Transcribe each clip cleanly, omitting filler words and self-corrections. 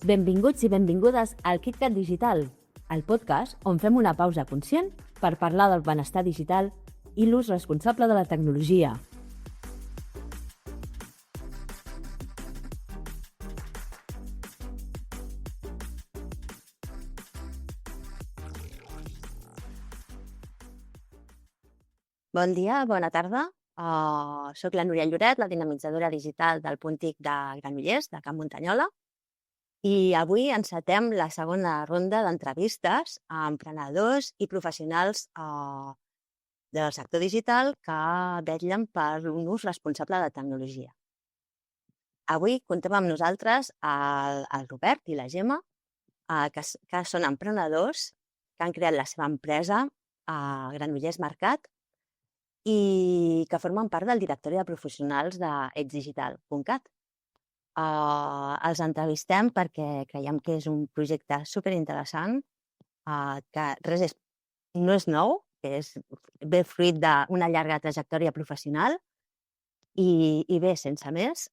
Benvinguts i benvingudes al KitKat Digital, el podcast on fem una pausa conscient per parlar del benestar digital i l'ús responsable de la tecnologia. Bon dia, bona tarda. Soc la Núria Lloret, la dinamitzadora digital del Punt TIC de Granollers, de Can Muntanyola. I avui encetem la segona ronda d'entrevistes a emprenedors i professionals del sector digital que vetllen per un ús responsable de la tecnologia. Avui contem amb nosaltres el Robert i la Gemma, que són emprenedors que han creat la seva empresa a Granollers Mercat i que formen part del directori de professionals d'EdsDigital.cat. Els entrevistem perquè creiem que és un projecte superinteressant, que no és nou, que ve fruit d'una llarga trajectòria professional. I bé, sense més,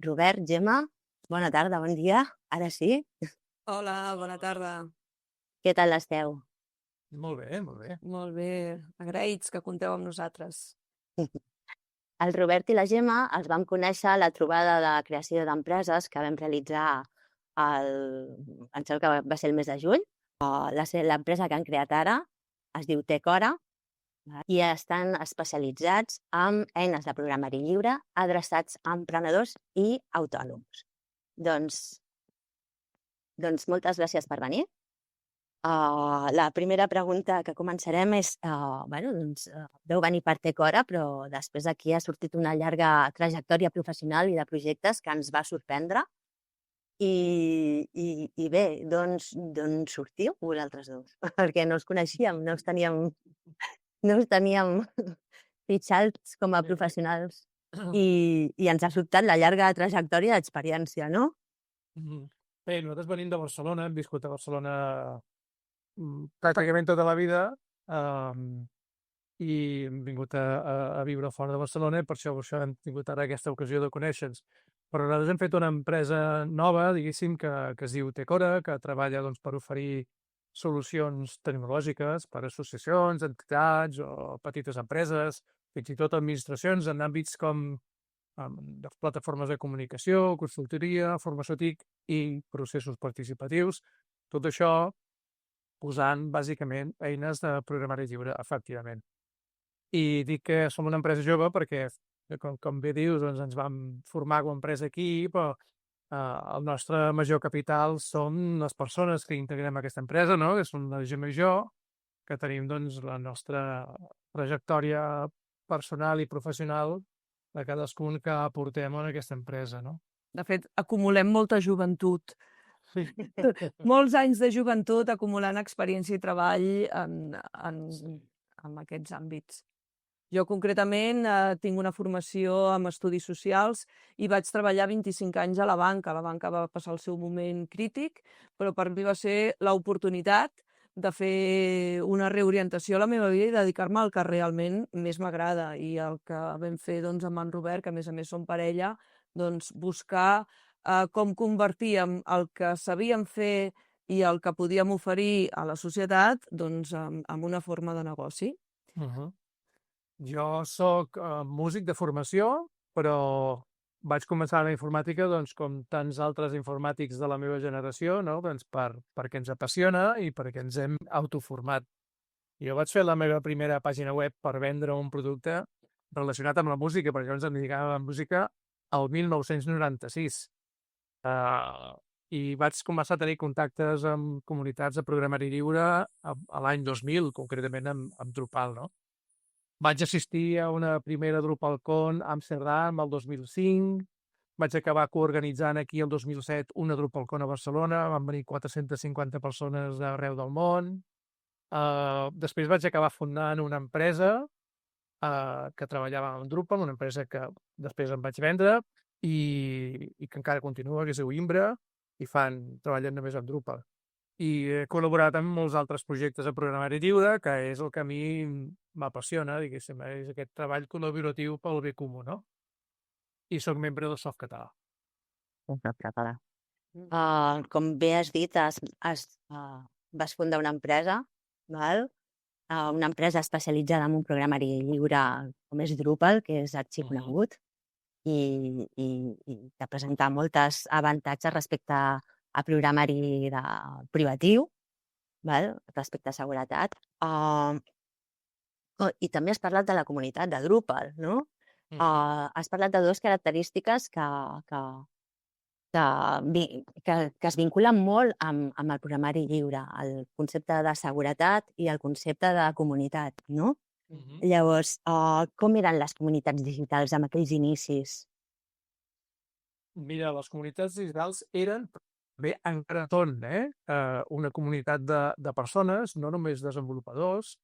Robert, Gemma, bona tarda, bon dia, ara sí. Hola, bona tarda. Què tal esteu? Molt bé, molt bé. Molt bé, agraïts que compteu amb nosaltres. El Robert i la Gemma els vam conèixer a la trobada de creació d'empreses que vam realitzar em sembla que va ser el mes de juny. L'empresa que han creat ara es diu Tecora i estan especialitzats en eines de programari lliure adreçats a emprenedors i autònoms. Doncs moltes gràcies per venir. La primera pregunta que començarem és, vau venir per Tecora, però després d'aquí ha sortit una llarga trajectòria professional i de projectes que ens va sorprendre. I bé, d'on sortiu vosaltres dos? Perquè no us coneixíem, no us teníem fitxats com a professionals i ens ha sobtat la llarga trajectòria d'experiència, no? Bé, nosaltres venim de Barcelona, hem viscut a Barcelona pràcticament tota la vida i hem vingut a viure fora de Barcelona i per això hem tingut ara aquesta ocasió de conèixer-nos. Però nosaltres hem fet una empresa nova, diguéssim, que es diu Tecora, que treballa per oferir solucions tecnològiques per a associacions, entitats o petites empreses, fins i tot administracions en àmbits com de plataformes de comunicació, consultoria, formació TIC i processos participatius. Tot això usant, bàsicament, eines de programari lliure, efectivament. I dic que som una empresa jove perquè, com bé dius, doncs ens vam formar com a empresa aquí, però el nostre major capital són les persones que integrem aquesta empresa, no? Que són la Gemma i jo, que tenim doncs, la nostra trajectòria personal i professional de cadascun que aportem en aquesta empresa, no? De fet, acumulem molta joventut. Sí. Molts anys de joventut acumulant experiència i treball en aquests àmbits. Jo, concretament, tinc una formació en estudis socials i vaig treballar 25 anys a la banca. La banca va passar el seu moment crític, però per mi va ser l'oportunitat de fer una reorientació a la meva vida i dedicar-me al que realment més m'agrada. I el que vam fer doncs, amb en Robert, que a més som parella, doncs, buscar com convertíem el que sabíem fer i el que podíem oferir a la societat doncs, en una forma de negoci. Jo soc músic de formació, però vaig començar la informàtica doncs, com tants altres informàtics de la meva generació, no? Doncs perquè ens apassiona i perquè ens hem autoformat. Jo vaig fer la meva primera pàgina web per vendre un producte relacionat amb la música, perquè llavors em dedicava a la música el 1996. I vaig començar a tenir contactes amb comunitats de programari lliure a l'any 2000, concretament amb Drupal, no? Vaig assistir a una primera DrupalCon a Amsterdam el 2005, vaig acabar coorganitzant aquí el 2007 una DrupalCon a Barcelona, van venir 450 persones d'arreu del món. Després vaig acabar fundant una empresa que treballava amb Drupal, una empresa que després em vaig vendre, i que encara continua, que es diu Imbra, i treballen només amb Drupal. I he col·laborat amb molts altres projectes de programari lliure, que és el que a mi m'apassiona, diguéssim, és aquest treball col·laboratiu pel bé comú, no? I soc membre del Softcatalà. Softcatalà. Com bé has dit, vas fundar una empresa, val? Una empresa especialitzada en un programari lliure com és Drupal, que és arxiconegut, i que presenta molts avantatges respecte a programari privatiu, val? Respecte a seguretat. I també has parlat de la comunitat de Drupal, no? Has parlat de dues característiques que es vinculen molt amb el programari lliure, el concepte de seguretat i el concepte de comunitat, no? Llavors, com eren les comunitats digitals amb aquells inicis? Mira, les comunitats digitals eren, bé, encara són, una comunitat de persones, no només desenvolupadors,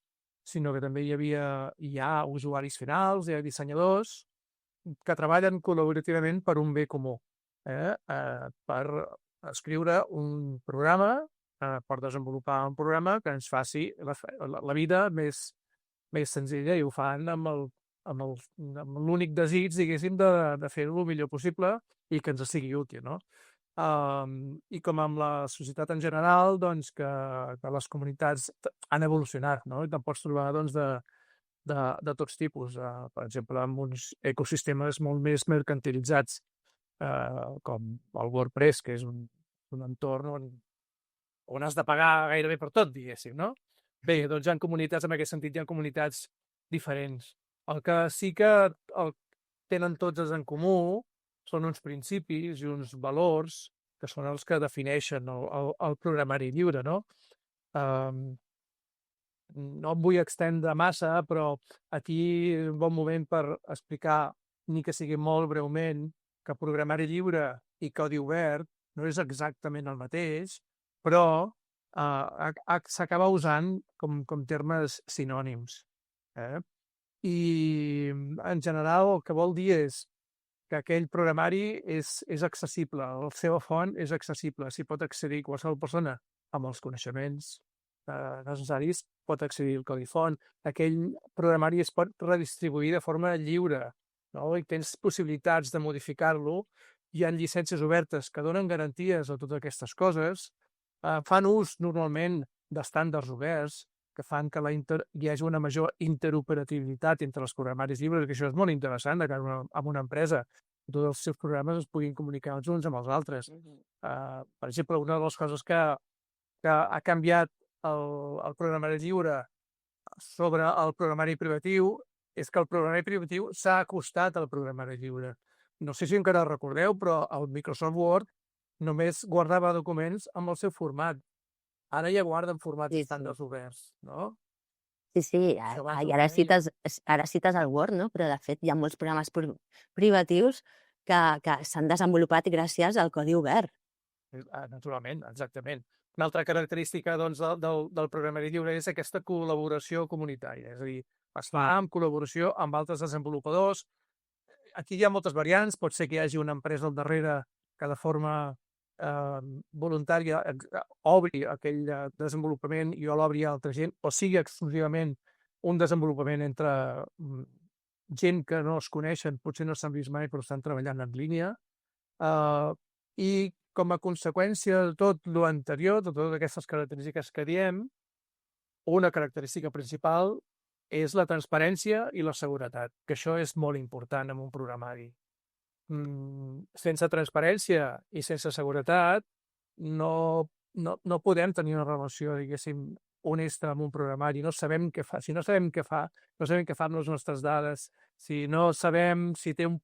sinó que també hi ha usuaris finals, hi ha dissenyadors que treballen col·laborativament per un bé comú, per escriure un programa, per desenvolupar un programa que ens faci la vida més senzilla, i ho fan amb l'únic desig, diguéssim, de fer-ho el millor possible i que ens sigui útil, no? I com amb la societat en general, doncs, que les comunitats han evolucionat, no? I te'n pots trobar, doncs, de tots tipus. Per exemple, amb uns ecosistemes molt més mercantilitzats, com el WordPress, que és un entorn on has de pagar gairebé per tot, diguéssim, no? Bé, doncs hi ha comunitats, en aquest sentit, hi ha comunitats diferents. El que sí que tenen tots en comú són uns principis i uns valors que són els que defineixen el programari lliure, no? No em vull extendre massa, però aquí és un bon moment per explicar, ni que sigui molt breument, que programari lliure i codi obert no és exactament el mateix, però s'acaba usant com termes sinònims. I en general el que vol dir és que aquell programari és accessible, la seva font és accessible, s'hi pot accedir qualsevol persona amb els coneixements necessaris, pot accedir al codi font. Aquell programari es pot redistribuir de forma lliure, no? I tens possibilitats de modificar-lo. Hi ha llicències obertes que donen garanties a totes aquestes coses, fan ús normalment d'estàndards oberts que fan que hi hagi una major interoperabilitat entre els programaris lliures, que això és molt interessant, que en una empresa tots els seus programes es puguin comunicar els uns amb els altres. Per exemple, una de les coses que ha canviat el programari lliure sobre el programari privatiu és que el programari privatiu s'ha acostat al programari lliure. No sé si encara recordeu, però el Microsoft Word només guardava documents amb el seu format. Ara ja guarda en formats estàndards oberts, no? Sí, i ara cites el Word, no? Però de fet hi ha molts programes privatius que s'han desenvolupat gràcies al codi obert. Naturalment, exactament. Una altra característica, doncs, del programari lliure és aquesta col·laboració comunitària, és a dir, es fa en col·laboració amb altres desenvolupadors. Aquí hi ha moltes variants, pot ser que hi hagi una empresa al darrere que de forma voluntària obri aquell desenvolupament i l'obri a altra gent, o sigui exclusivament un desenvolupament entre gent que no es coneixen, potser no s'han vist mai però estan treballant en línia, i com a conseqüència de tot l'anterior, de totes aquestes característiques que diem, una característica principal és la transparència i la seguretat, que això és molt important en un programari. Sense transparència i sense seguretat no podem tenir una relació, diguéssim, honesta amb un programari. No sabem què fa. Si no sabem què fa, no sabem què fa amb les nostres dades, si no sabem si té un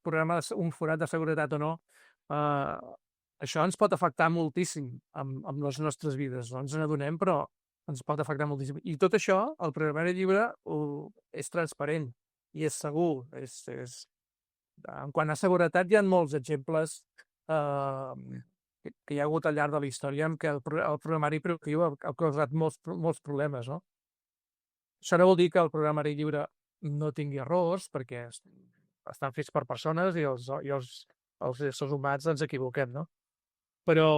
forat de seguretat o no, això ens pot afectar moltíssim amb les nostres vides. No ens n'adonem, però ens pot afectar moltíssim. I tot això, el programari lliure és transparent i és segur. En quant a seguretat, hi ha molts exemples que hi ha hagut al llarg de la història en què el programari privatiu ha causat molts problemes, no? Això no vol dir que el programari lliure no tingui errors, perquè estan fets per persones i els éssers humans ens equivoquem, no? Però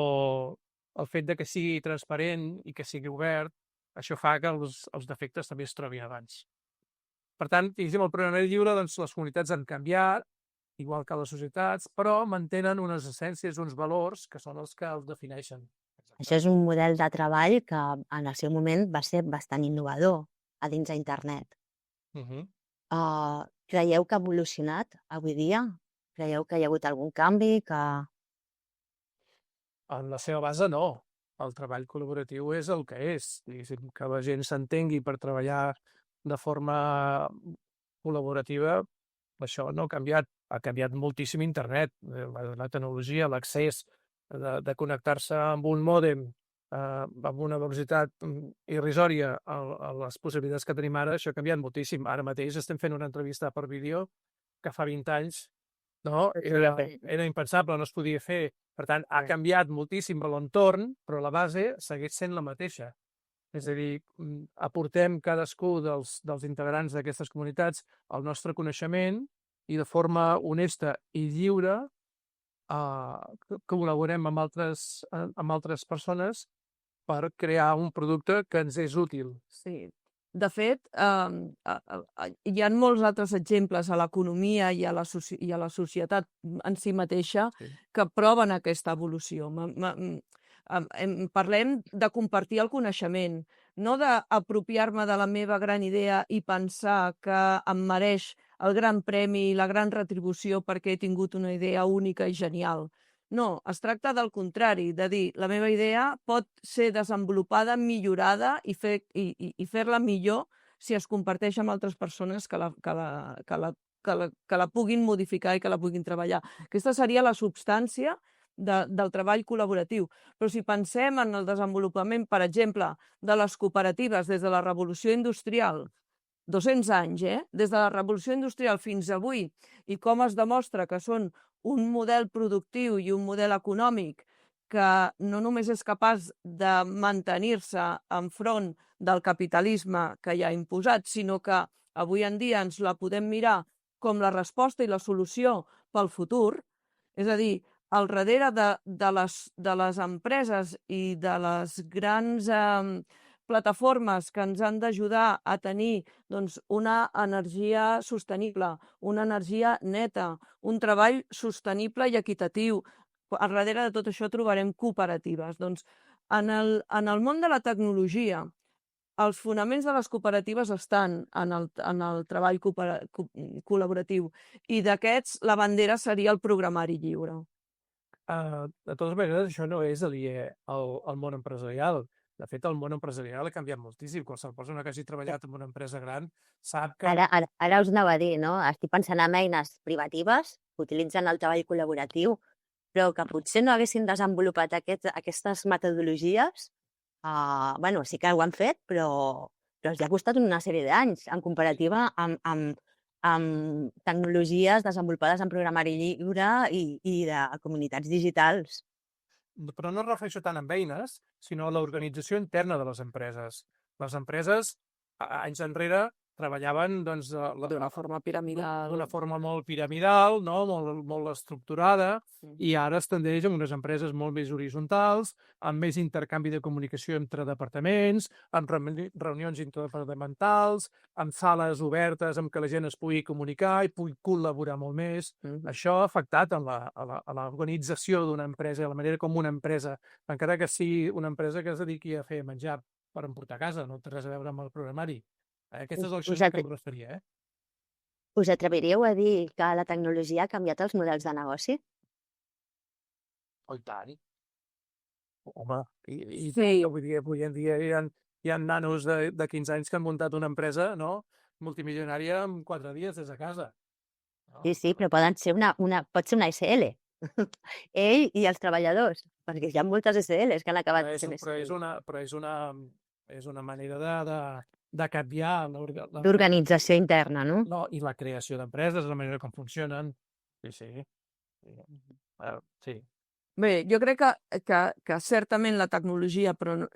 el fet de que sigui transparent i que sigui obert, això fa que els defectes també es trobin abans. Per tant, diguéssim, el programari lliure, doncs, les comunitats han canviat, igual que les societats, però mantenen unes essències, uns valors que són els que els defineixen. Això és un model de treball que en el seu moment va ser bastant innovador a dins d'internet. Creieu que ha evolucionat avui dia? Creieu que hi ha hagut algun canvi? En la seva base, no. El treball col·laboratiu és el que és. Diguéssim, que la gent s'entengui per treballar de forma col·laborativa, això no ha canviat. Ha canviat moltíssim internet, la tecnologia, l'accés de connectar-se amb un mòdem amb una velocitat irrisòria a les possibilitats que tenim ara, això ha canviat moltíssim. Ara mateix estem fent una entrevista per vídeo que fa 20 anys era impensable, no es podia fer. Per tant, ha canviat moltíssim l'entorn, però la base segueix sent la mateixa. És a dir, aportem cadascú dels integrants d'aquestes comunitats el nostre coneixement i de forma honesta i lliure col·laborem amb altres persones per crear un producte que ens és útil. Sí. De fet, hi ha molts altres exemples a l'economia i a la societat en si mateixa que proven aquesta evolució. Parlem de compartir el coneixement, no d'apropiar-me de la meva gran idea i pensar que em mereix el gran premi i la gran retribució perquè he tingut una idea única i genial. No, es tracta del contrari, de dir la meva idea pot ser desenvolupada, millorada i fer-la millor si es comparteix amb altres persones que la puguin modificar i que la puguin treballar. Aquesta seria la substància del treball col·laboratiu. Però si pensem en el desenvolupament, per exemple, de les cooperatives des de la Revolució Industrial, 200 anys, des de la Revolució Industrial fins avui, i com es demostra que són un model productiu i un model econòmic que no només és capaç de mantenir-se enfront del capitalisme que hi ha imposat, sinó que avui en dia ens la podem mirar com la resposta i la solució pel futur. És a dir, al darrere de les empreses i de les grans plataformes que ens han d'ajudar a tenir una energia sostenible, una energia neta, un treball sostenible i equitatiu. Al darrere de tot això trobarem cooperatives. En el món de la tecnologia, els fonaments de les cooperatives estan en el treball col·laboratiu i d'aquests la bandera seria el programari lliure. De totes maneres, això no és aliè al món empresarial. De fet, el món empresarial ha canviat moltíssim. Qualsevol persona que hagi treballat en una empresa gran sap que... Ara us anava a dir, no? Estic pensant en eines privatives que utilitzen el treball col·laboratiu, però que potser no haguessin desenvolupat aquestes metodologies. Bueno, sí que ho han fet, però els ha costat una sèrie d'anys, en comparativa amb tecnologies desenvolupades en programari lliure i de comunitats digitals. Però no es refereixo tant amb eines, sinó a l'organització interna de les empreses. Les empreses, anys enrere, treballaven d'una forma piramidal. D'una forma molt piramidal, no? molt estructurada, i ara es tendeix a unes empreses molt més horitzontals, amb més intercanvi de comunicació entre departaments, amb reunions interdepartamentals, amb sales obertes amb què la gent es pugui comunicar i pugui col·laborar molt més. Això ha afectat a l'organització d'una empresa, a la manera com una empresa, encara que sigui una empresa que es dediqui a fer menjar per emportar a casa, no té res a veure amb el programari. Aquesta és l'acció que em referia. Us atreviríeu a dir que la tecnologia ha canviat els models de negoci? Oh, i tant. Home, sí. Vull dir, avui en dia hi ha nanos de 15 anys que han muntat una empresa, no?, multimilionària en 4 dies des de casa. No? Sí, però pot ser una SL. Ell i els treballadors, perquè hi ha moltes SLs que han acabat sent SL. Però és una manera de canviar l'organització interna, no? No, i la creació d'empreses, la manera com funcionen. Sí. Bé, jo crec que certament la tecnologia, però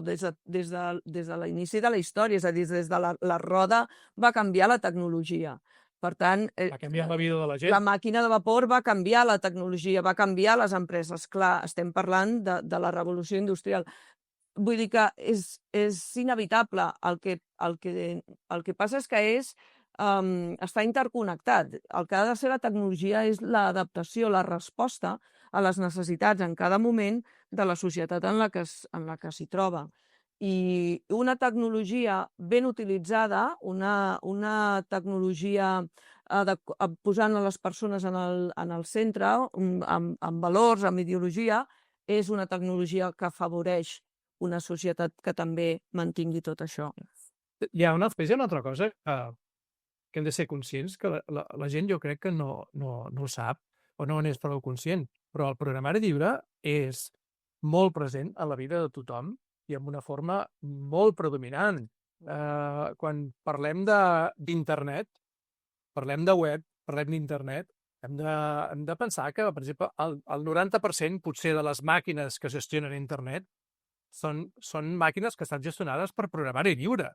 des de l'inici de la història, és a dir, des de la roda, va canviar la tecnologia. Per tant, va canviar la vida de la gent. La màquina de vapor va canviar la tecnologia, va canviar les empreses. Clar, estem parlant de la revolució industrial. Vull dir que és inevitable. El que passa és que és està interconnectat. El que ha de ser la tecnologia és l'adaptació, la resposta a les necessitats en cada moment de la societat en la que s'hi troba. I una tecnologia ben utilitzada, una tecnologia posant a les persones en el centre, amb valors, amb ideologia, és una tecnologia que afavoreix una societat que també mantingui tot això. Hi ha una altra cosa que hem de ser conscients, que la gent jo crec que no ho sap o no n'és prou conscient, però el programari lliure és molt present a la vida de tothom i amb una forma molt predominant. Quan parlem d'internet, parlem de web, parlem d'internet, hem de pensar que, per exemple, el 90% potser de les màquines que gestionen internet són màquines que estan gestionades per programari lliure.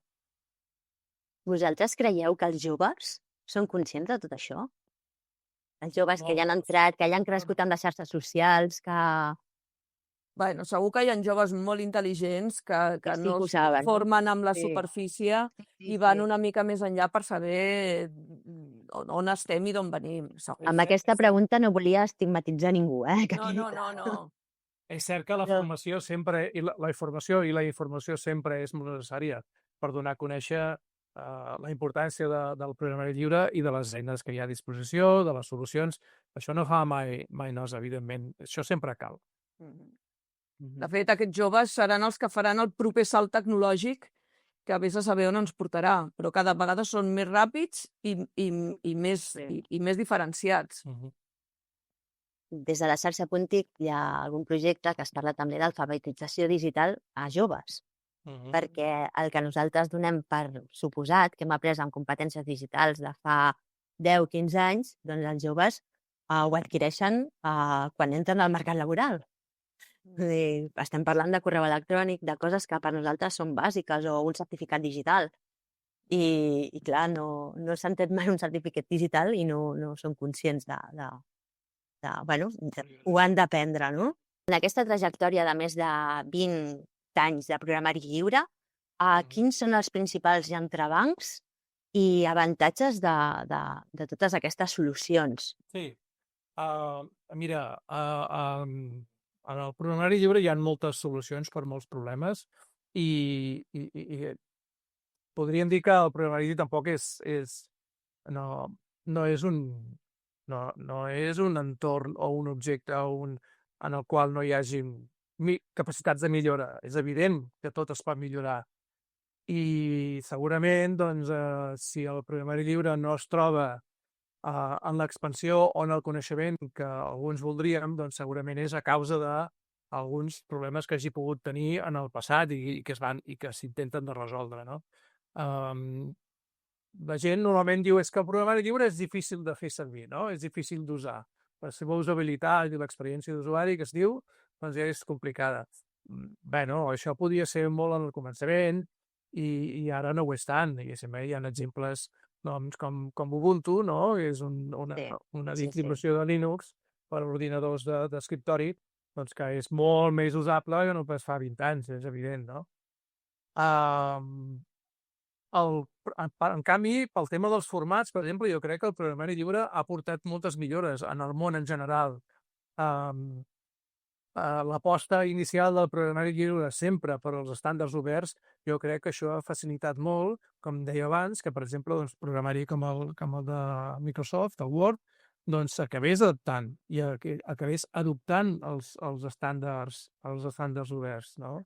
Vosaltres creieu que els joves són conscients de tot això? Els joves que No. hi han entrat, que hi han crescut amb les xarxes socials, que Bueno, segur que hi ha joves molt intel·ligents que sí no que ho es saben, no? formen amb la Sí. superfície Sí, i van sí. una mica més enllà per saber on estem i d'on venim. Segur. Amb aquesta pregunta no volia estigmatitzar ningú, que No, quedi no, clar. no, no. És cert que la Però- formació sempre, i la informació sempre és molt necessària per donar a conèixer la importància del programari lliure i de les eines que hi ha a disposició, de les solucions. Això no fa mai nosa, evidentment. Això sempre cal. De fet, aquests joves seran els que faran el proper salt tecnològic que vés a saber on ens portarà, però cada vegada són més ràpids i més diferenciats. Des de la xarxa Puntic hi ha algun projecte que es parla també d'alfabetització digital a joves, perquè el que nosaltres donem per suposat, que hem après amb competències digitals de fa 10-15 anys, doncs els joves ho adquireixen quan entren al mercat laboral. Vull dir, estem parlant de correu electrònic, de coses que per nosaltres són bàsiques, o un certificat digital. I clar, no s'han tret mai un certificat digital i no són conscients ho han d'aprendre, no? En aquesta trajectòria de més de 20 anys de programari lliure, quins són els principals entrebancs i avantatges de totes aquestes solucions? Sí. Mira, en el programari lliure hi ha moltes solucions per molts problemes i podríem dir que el programari lliure tampoc no és un entorn o un objecte en el qual no hi hagi capacitats de millora. És evident que tot es pot millorar. I segurament, doncs, si el programari lliure no es troba en l'expansió o en el coneixement que alguns voldríem, doncs segurament és a causa d'alguns problemes que hagi pogut tenir en el passat i que s'intenten de resoldre, no? La gent normalment diu és que el programari lliure és difícil de fer servir, no? És difícil d'usar. La seva usabilitat i l'experiència d'usuari que es diu, doncs ja és complicada. Bueno, això podia ser molt en el començament i ara no ho és tant. Diguéssim, hi ha exemples doncs, com Ubuntu, no? És una distribució de Linux per a ordinadors d'escriptori doncs, que és molt més usable que no pas fa 20 anys, és evident, no? En canvi, pel tema dels formats, per exemple, jo crec que el programari lliure ha portat moltes millores en el món en general. L'aposta inicial del programari lliure sempre per als estàndards oberts, jo crec que això ha facilitat molt, com deia abans, que, per exemple, doncs, programari com el de Microsoft, el Word, doncs s'acabés adaptant i acabés adoptant els estàndards oberts, no?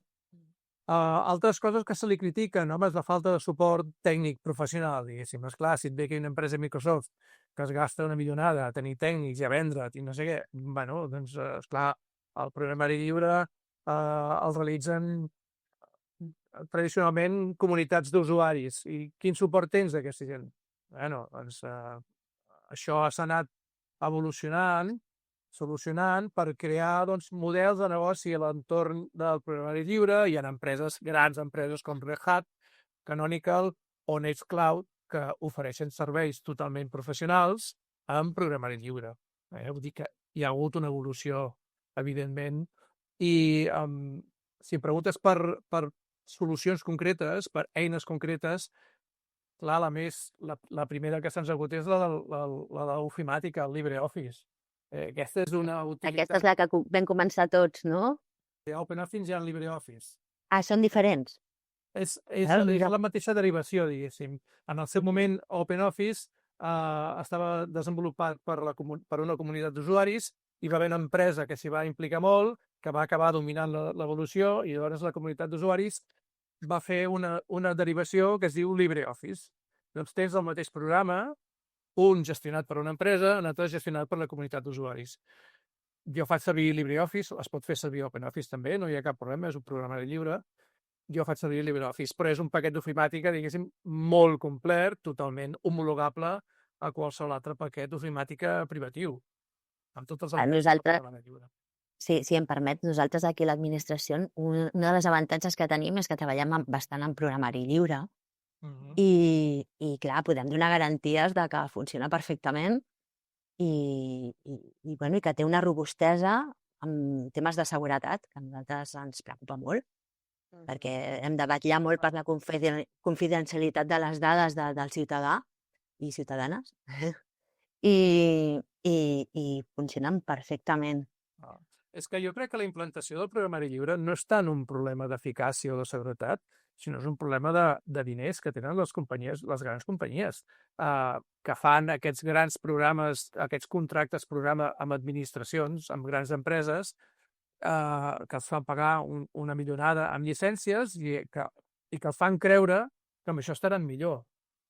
Altres coses que se li critiquen, home, és la falta de suport tècnic professional, diguéssim. Esclar, si et ve que una empresa Microsoft que es gasta una milionada a tenir tècnics i a vendre't i no sé què, bueno, doncs, esclar, el programari lliure el realitzen tradicionalment comunitats d'usuaris. I quin suport tens d'aquesta gent? Bueno, doncs això s'ha anat evolucionant, solucionant per crear doncs, models de negoci a l'entorn del programari lliure. Hi ha empreses, grans empreses com Red Hat, Canonical o Nextcloud que ofereixen serveis totalment professionals amb programari lliure. Vull dir que hi ha hagut una evolució, evidentment, i si em preguntes per solucions concretes, per eines concretes, Clar, a més, la primera que se'ns acut és la de l'ofimàtica, el LibreOffice. Aquesta és una Aquesta utilitat és la que vam començar tots, no? d'OpenOffice i en LibreOffice. Ah, són diferents. És Mira. la mateixa derivació, diguéssim. En el seu moment, OpenOffice estava desenvolupat per una comunitat d'usuaris, hi va haver una empresa que s'hi va implicar molt, que va acabar dominant l'evolució, i llavors la comunitat d'usuaris va fer una derivació que es diu LibreOffice. Doncs tens el mateix programa, un gestionat per una empresa, un altre gestionat per la comunitat d'usuaris. Jo faig servir LibreOffice, es pot fer servir OpenOffice també, no hi ha cap problema, és un programari lliure. Jo faig servir LibreOffice, però és un paquet d'ofimàtica, diguéssim, molt complet, totalment homologable a qualsevol altre paquet d'ofimàtica privatiu, amb tots els elements del programa lliure. Sí, si em permet, nosaltres aquí a l'administració, un dels avantatges que tenim és que treballem bastant en programari lliure i clar, podem donar garanties de que funciona perfectament i que té una robustesa en temes de seguretat, que a nosaltres ens preocupa molt, perquè hem de vetllar molt per la confidencialitat de les dades del ciutadà i ciutadanes i funcionen perfectament. És que jo crec que la implantació del programari lliure no és tant un problema d'eficàcia o de seguretat, sinó és un problema de diners que tenen les companyies, les grans companyies, que fan aquests grans programes, aquests contractes programa amb administracions, amb grans empreses, que els fan pagar una millonada amb llicències i que els fan creure que amb això estaran millor.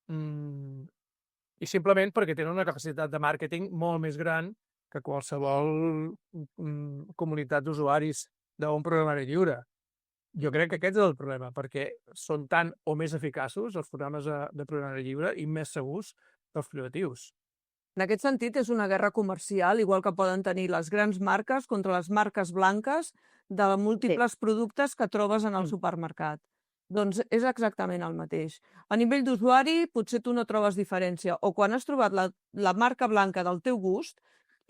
I simplement perquè tenen una capacitat de màrqueting molt més gran que qualsevol comunitat d'usuaris d'un programari lliure. Jo crec que aquest és el problema, perquè són tan o més eficaços els programes de programari lliure i més segurs que els privatius. En aquest sentit, és una guerra comercial, igual que poden tenir les grans marques contra les marques blanques de múltiples productes que trobes en el supermercat. Doncs és exactament el mateix. A nivell d'usuari, potser tu no trobes diferència, o quan has trobat la marca blanca del teu gust,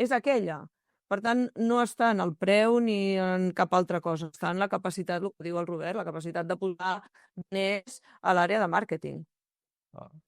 és aquella. Per tant, no està en el preu ni en cap altra cosa, està en la capacitat, el que diu el Robert, la capacitat de posar diners a l'àrea de màrqueting.